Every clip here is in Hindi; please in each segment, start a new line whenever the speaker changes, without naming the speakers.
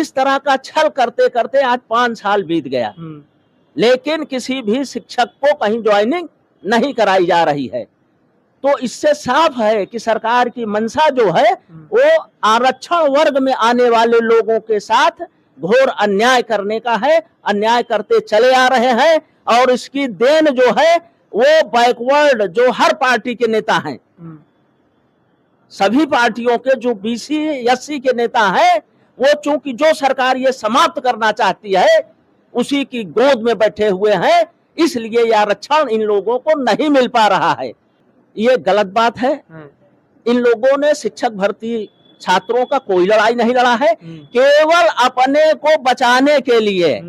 इस तरह का छल करते करते आज 5 साल बीत गया, लेकिन किसी भी शिक्षक को कहीं ज्वाइनिंग नहीं कराई जा रही है। तो इससे साफ है कि सरकार की मंशा जो है वो आरक्षण वर्ग में आने वाले लोगों के साथ घोर अन्याय करने का है। अन्याय करते चले आ रहे हैं और इसकी देन जो है वो बैकवर्ड जो हर पार्टी के नेता हैं, सभी पार्टियों के जो बीसी एससी के नेता हैं, वो चूंकि जो सरकार ये समाप्त करना चाहती है उसी की गोद में बैठे हुए हैं, इसलिए यह आरक्षण इन लोगों को नहीं मिल पा रहा है। ये गलत बात है। इन लोगों ने शिक्षक भर्ती छात्रों का कोई लड़ाई नहीं लड़ा है, केवल अपने को बचाने के लिए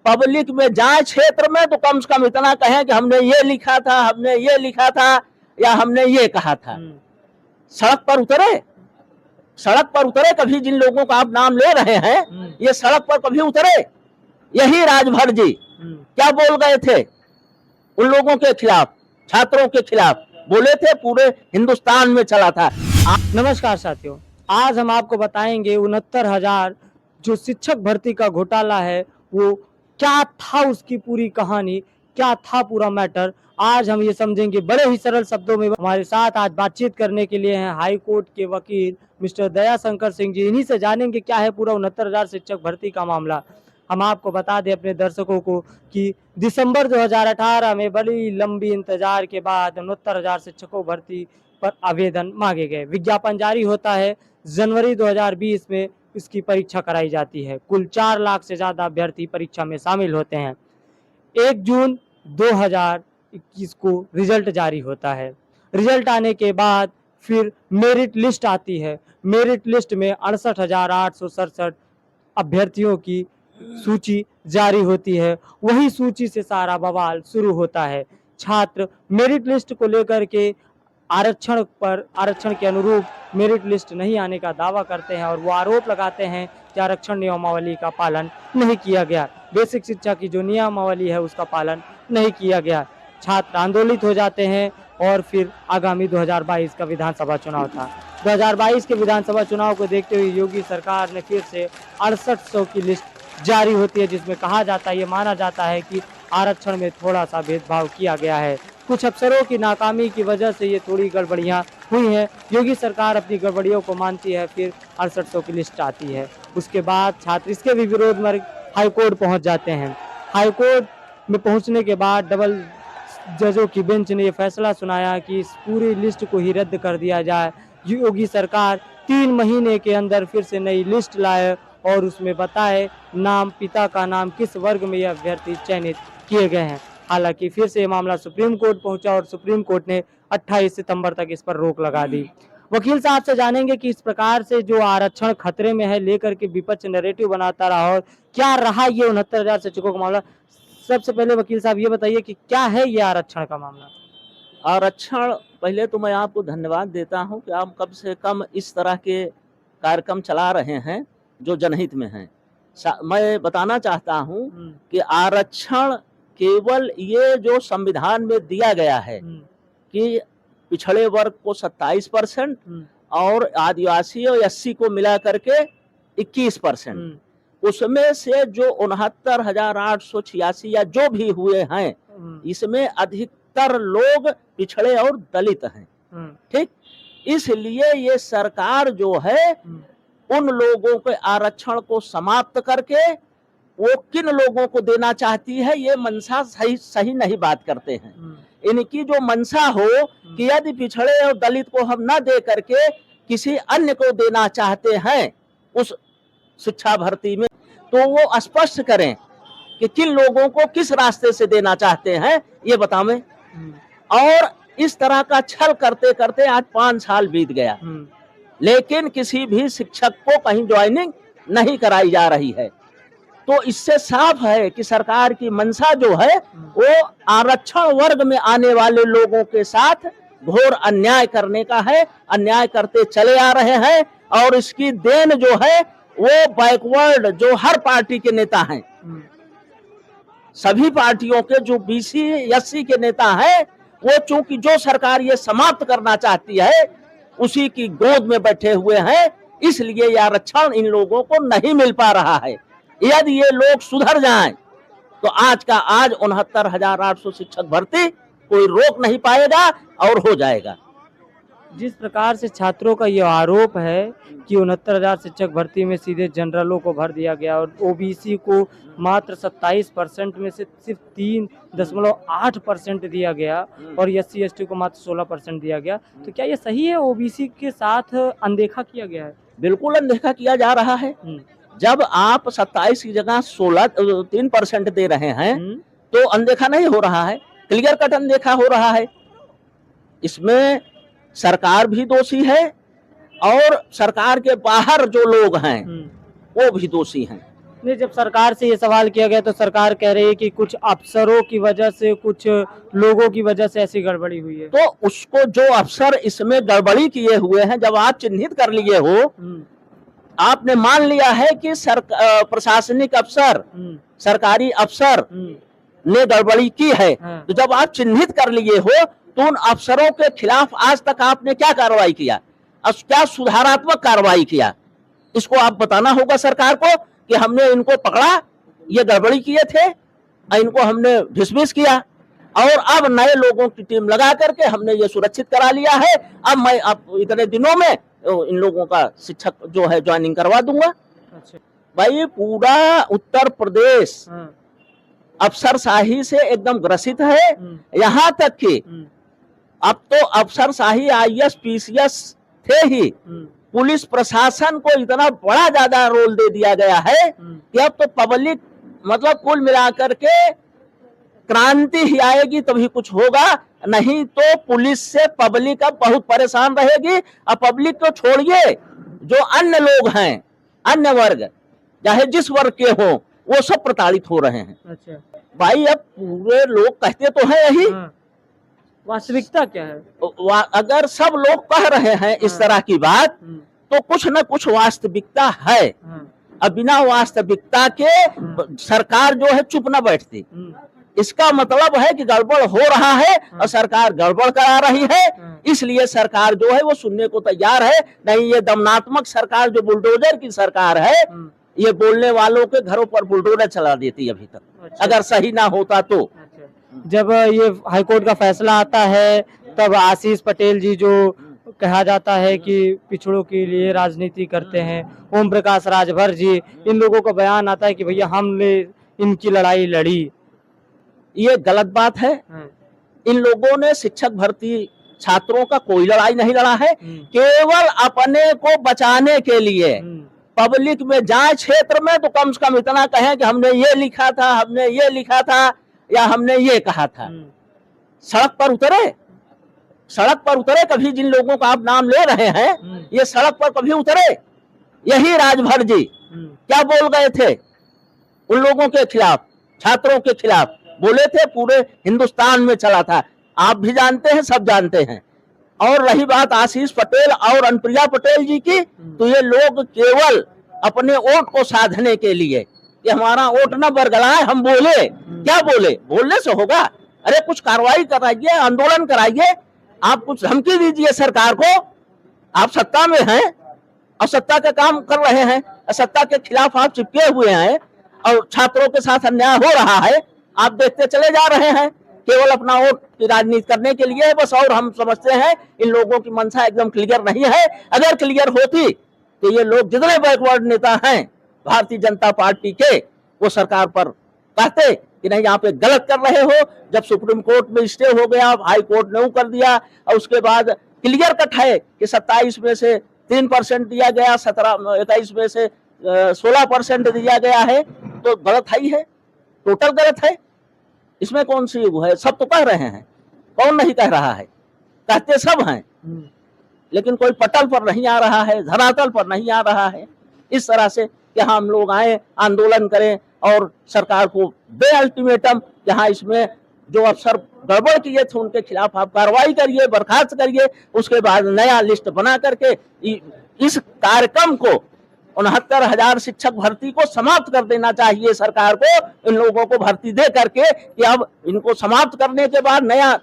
पब्लिक में जाए क्षेत्र में तो कम से कम इतना कहें कि हमने ये लिखा था, हमने ये लिखा था या हमने ये कहा था। सड़क पर उतरे कभी जिन लोगों का आप नाम ले रहे हैं, ये सड़क पर कभी उतरे? यही राजभर जी क्या बोल गए थे उन लोगों के खिलाफ, छात्रों के खिलाफ बोले थे, पूरे हिंदुस्तान में चला था।
नमस्कार साथियों, आज हम आपको बताएंगे 69,000 जो शिक्षक भर्ती का घोटाला है वो क्या था, उसकी पूरी कहानी क्या था, पूरा मैटर आज हम ये समझेंगे बड़े ही सरल शब्दों में। हमारे साथ आज बातचीत करने के लिए हैं हाई कोर्ट के वकील मिस्टर दयाशंकर सिंह जी। इन्हीं से जानेंगे क्या है पूरा 69,000 शिक्षक भर्ती का मामला। हम आपको बता दें अपने दर्शकों को कि दिसंबर 2018 में बड़ी लंबी इंतजार के बाद 69,000 शिक्षकों भर्ती पर आवेदन मांगे गए। विज्ञापन जारी होता है, जनवरी 2020 में इसकी परीक्षा कराई जाती है। कुल 4 लाख से ज़्यादा अभ्यर्थी परीक्षा में शामिल होते हैं। 1 जून 2021 को रिजल्ट जारी होता है। रिजल्ट आने के बाद फिर मेरिट लिस्ट आती है। मेरिट लिस्ट में 68,867 अभ्यर्थियों की सूची जारी होती है। वही सूची से सारा बवाल शुरू होता है। छात्र मेरिट लिस्ट को लेकर के आरक्षण के अनुरूप मेरिट लिस्ट नहीं आने का दावा करते हैं और वो आरोप लगाते हैं कि आरक्षण नियमावली का पालन नहीं किया गया, बेसिक शिक्षा की जो नियमावली है उसका पालन नहीं किया गया। छात्र आंदोलित हो जाते हैं और फिर आगामी 2022 का विधानसभा चुनाव था। 2022 के विधानसभा चुनाव को देखते हुए योगी सरकार ने फिर से 6800 की लिस्ट जारी होती है, जिसमें कहा जाता है, ये माना जाता है कि आरक्षण में थोड़ा सा भेदभाव किया गया है। कुछ अफसरों की नाकामी की वजह से ये थोड़ी गड़बड़ियाँ हुई हैं। योगी सरकार अपनी गड़बड़ियों को मानती है, फिर 6800 की लिस्ट आती है। उसके बाद छात्र इसके भी विरोध में हाईकोर्ट पहुंच जाते हैं। हाईकोर्ट में पहुंचने के बाद डबल जजों की बेंच ने यह फैसला सुनाया कि इस पूरी लिस्ट को ही रद्द कर दिया जाए। योगी सरकार 3 महीने के अंदर फिर से नई लिस्ट लाए और उसमें बताए नाम, पिता का नाम, किस वर्ग में यह अभ्यर्थी चयनित किए गए हैं। हालांकि फिर से ये मामला सुप्रीम कोर्ट पहुंचा और सुप्रीम कोर्ट ने 28 सितंबर तक इस पर रोक लगा दी। वकील साहब से जानेंगे कि इस प्रकार से जो आरक्षण खतरे में है लेकर के विपक्ष नैरेटिव बनाता रहा और क्या रहा ये 69,000 शिक्षकों का मामला। सबसे पहले वकील साहब ये बताइए कि क्या है ये आरक्षण का मामला।
आरक्षण, पहले तो मैं आपको धन्यवाद देता हूं कि आप कम से कम इस तरह के कार्यक्रम चला रहे हैं जो जनहित में हैं। मैं बताना चाहता हूं कि आरक्षण केवल ये जो संविधान में दिया गया है कि पिछड़े वर्ग को 27% और आदिवासी और एससी को मिला करके 21%, उसमें से जो 69,886 या जो भी हुए हैं, इसमें अधिकतर लोग पिछड़े और दलित हैं। ठीक, इसलिए ये सरकार जो है उन लोगों के आरक्षण को समाप्त करके वो किन लोगों को देना चाहती है, ये मंशा सही नहीं बात करते हैं। इनकी जो मंशा हो कि यदि पिछड़े और दलित को हम न दे करके किसी अन्य को देना चाहते हैं उस शिक्षा भर्ती में, तो वो स्पष्ट करें कि किन लोगों को किस रास्ते से देना चाहते हैं, ये बतावें। और इस तरह का छल करते करते आज 5 साल बीत गया, लेकिन किसी भी शिक्षक को कहीं ज्वाइनिंग नहीं कराई जा रही है। तो इससे साफ है कि सरकार की मंशा जो है वो आरक्षण वर्ग में आने वाले लोगों के साथ घोर अन्याय करने का है। अन्याय करते चले आ रहे हैं और इसकी देन जो है वो बैकवर्ड जो हर पार्टी के नेता हैं, सभी पार्टियों के जो बीसी एससी के नेता हैं, वो चूंकि जो सरकार ये समाप्त करना चाहती है उसी की गोद में बैठे हुए हैं, इसलिए यह आरक्षण इन लोगों को नहीं मिल पा रहा है। यदि ये लोग सुधर जाएं तो आज का आज 69,800 शिक्षक भर्ती कोई रोक नहीं पाएगा और हो जाएगा।
जिस प्रकार से छात्रों का ये आरोप है कि 69,000 शिक्षक भर्ती में सीधे जनरलों को भर दिया गया और ओबीसी को मात्र 27% में से सिर्फ 3.8% दिया गया और SC ST को मात्र 16% दिया गया, तो क्या ये सही है? ओबीसी के साथ अनदेखा किया गया है?
बिल्कुल अनदेखा किया जा रहा है। जब आप 27 की जगह 3% दे रहे हैं तो अनदेखा नहीं हो रहा है, क्लियर कट अनदेखा हो रहा है। इसमें सरकार भी दोषी है और सरकार के बाहर जो लोग हैं वो भी दोषी हैं।
नहीं, जब सरकार से ये सवाल किया गया तो सरकार कह रही है कि कुछ अफसरों की वजह से, कुछ लोगों की वजह से ऐसी गड़बड़ी हुई है।
तो उसको जो अफसर इसमें गड़बड़ी किए हुए हैं, जब आप चिन्हित कर लिए हो, आपने मान लिया है कि प्रशासनिक अफसर, सरकारी अफसर ने गड़बड़ी की है, तो जब आप चिन्हित कर लिए हो तो उन अफसरों के खिलाफ आज तक आपने क्या कार्रवाई किया, क्या सुधारात्मक कार्रवाई किया? इसको आप बताना होगा सरकार को कि हमने इनको पकड़ा, ये गड़बड़ी किए थे, इनको हमने डिसमिस किया और अब नए लोगों की टीम लगा करके हमने ये सुरक्षित करा लिया है। अब इतने दिनों में इन लोगों का शिक्षक जो है ज्वाइनिंग करवा दूंगा।
अच्छा। भाई
पूरा उत्तर प्रदेश अफसरशाही से एकदम ग्रसित है। यहाँ तक कि अब तो अफसरशाही IAS PCS थे ही, पुलिस प्रशासन को इतना बड़ा ज्यादा रोल दे दिया गया है कि अब तो पब्लिक मतलब कुल मिलाकर के क्रांति ही आएगी तभी कुछ होगा, नहीं तो पुलिस से पब्लिक अब बहुत परेशान रहेगी। अब पब्लिक को छोड़िए, जो अन्य लोग हैं, अन्य वर्ग चाहे जिस वर्ग के हो, वो सब प्रताड़ित हो रहे हैं।
अच्छा
भाई, अब पूरे लोग कहते तो है यही,
वास्तविकता क्या है?
अगर सब लोग कह रहे हैं इस तरह की बात तो कुछ न कुछ वास्तविकता है। अब बिना वास्तविकता के सरकार जो है चुप न बैठती। इसका मतलब है कि गड़बड़ हो रहा है और सरकार गड़बड़ करा रही है, इसलिए सरकार जो है वो सुनने को तैयार है। नहीं, ये दमनात्मक सरकार जो बुलडोजर की सरकार है, ये बोलने वालों के घरों पर बुलडोजर चला देती अभी तक। अच्छा। अगर सही ना होता तो।
अच्छा। जब ये हाईकोर्ट का फैसला आता है तब आशीष पटेल जी, जो कहा जाता है कि पिछड़ों के लिए राजनीति करते हैं, ओम प्रकाश राजभर जी, इन लोगों का बयान आता है कि भैया हमने इनकी लड़ाई लड़ी।
ये गलत बात है। इन लोगों ने शिक्षक भर्ती छात्रों का कोई लड़ाई नहीं लड़ा है, केवल अपने को बचाने के लिए पब्लिक में जाए क्षेत्र में तो कम से कम इतना कहें कि हमने ये लिखा था, हमने ये लिखा था या हमने ये कहा था। सड़क पर उतरे, सड़क पर उतरे कभी, जिन लोगों का आप नाम ले रहे हैं ये सड़क पर कभी उतरे? यही राजभर जी क्या बोल गए थे उन लोगों के खिलाफ, छात्रों के खिलाफ बोले थे, पूरे हिंदुस्तान में चला था, आप भी जानते हैं, सब जानते हैं। और रही बात आशीष पटेल और अनुप्रिया पटेल जी की, तो ये लोग केवल अपने वोट को साधने के लिए कि हमारा वोट न बरगलाए, हम बोले, क्या बोले, बोलने से होगा? अरे कुछ कार्रवाई कराइए, आंदोलन कराइए, आप कुछ धमकी दीजिए सरकार को। आप सत्ता में हैं और सत्ता का काम कर रहे हैं, सत्ता के खिलाफ आप चिपके हुए हैं और छात्रों के साथ अन्याय हो रहा है, आप देखते चले जा रहे हैं, केवल अपना वोट की राजनीति करने के लिए बस। और हम समझते हैं इन लोगों की मंशा एकदम क्लियर नहीं है। अगर क्लियर होती तो ये लोग जितने बैकवर्ड नेता हैं भारतीय जनता पार्टी के, वो सरकार पर कहते कि नहीं आप गलत कर रहे हो। जब सुप्रीम कोर्ट में स्टे हो गया, हाई कोर्ट ने वो कर दिया और उसके बाद क्लियर कट है कि 27 में से 3% दिया गया, 21 में से 16% दिया गया है, तो गलत ही है, टोटल गलत है। इसमें कौन सी वो है? सब तो कह रहे हैं, कौन नहीं कह रहा है? कहते सब हैं, लेकिन कोई पटल पर नहीं आ रहा है, धरातल पर नहीं आ रहा है। इस तरह से कि हम लोग आए, आंदोलन करें और सरकार को दे अल्टीमेटम, जहां इसमें जो अफसर गड़बड़ किए थे उनके खिलाफ आप कार्रवाई करिए, बर्खास्त करिए, उसके बाद नया लिस्ट बना करके इस कार्यक्रम को 69,000 शिक्षक भर्ती को समाप्त कर देना चाहिए सरकार को। इन लोगों को भर्ती दे करके कि अब इनको समाप्त करने के बाद नया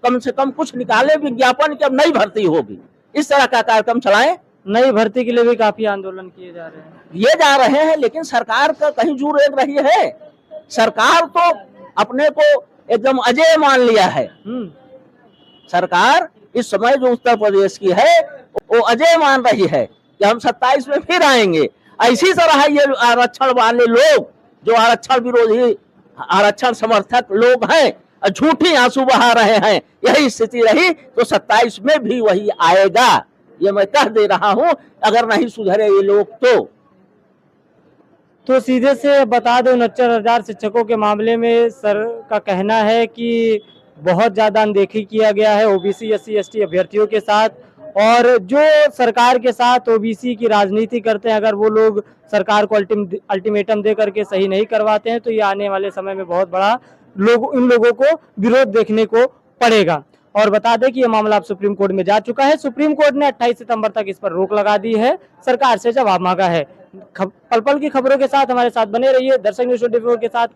कम से कम कुछ निकाले विज्ञापन कि अब नई भर्ती होगी, इस तरह का कार्यक्रम चलाएं।
नई भर्ती के लिए भी काफी आंदोलन किए जा रहे हैं।
ये जा रहे हैं, लेकिन सरकार का कहीं जू रेंग रही है। सरकार तो अपने को एकदम अजय मान लिया है। सरकार इस समय जो उत्तर प्रदेश की है वो अजय मान रही है कि हम 27 में फिर आएंगे। इसी तरह ये आरक्षण वाले लोग जो आरक्षण विरोधी, आरक्षण समर्थक लोग हैं, झूठी आंसू बहा रहे हैं, यही स्थिति रही तो 27 में भी वही आएगा, ये मैं कह दे रहा हूं, अगर नहीं सुधरे ये लोग
तो सीधे से बता दो, 69,000 शिक्षकों के मामले में सर का कहना है कि बहुत ज्यादा अनदेखी किया गया है ओबीसी एससी एसटी अभ्यर्थियों के साथ, और जो सरकार के साथ ओबीसी की राजनीति करते हैं, अगर वो लोग सरकार को अल्टीमेटम दे करके सही नहीं करवाते हैं तो ये आने वाले समय में बहुत बड़ा इन लोगों को विरोध देखने को पड़ेगा। और बता दें कि ये मामला अब सुप्रीम कोर्ट में जा चुका है। सुप्रीम कोर्ट ने 28 सितंबर तक इस पर रोक लगा दी है, सरकार से जवाब मांगा है। पल पल की खबरों के साथ हमारे साथ बने रहिए। दर्शक न्यूज़ 24 के साथ।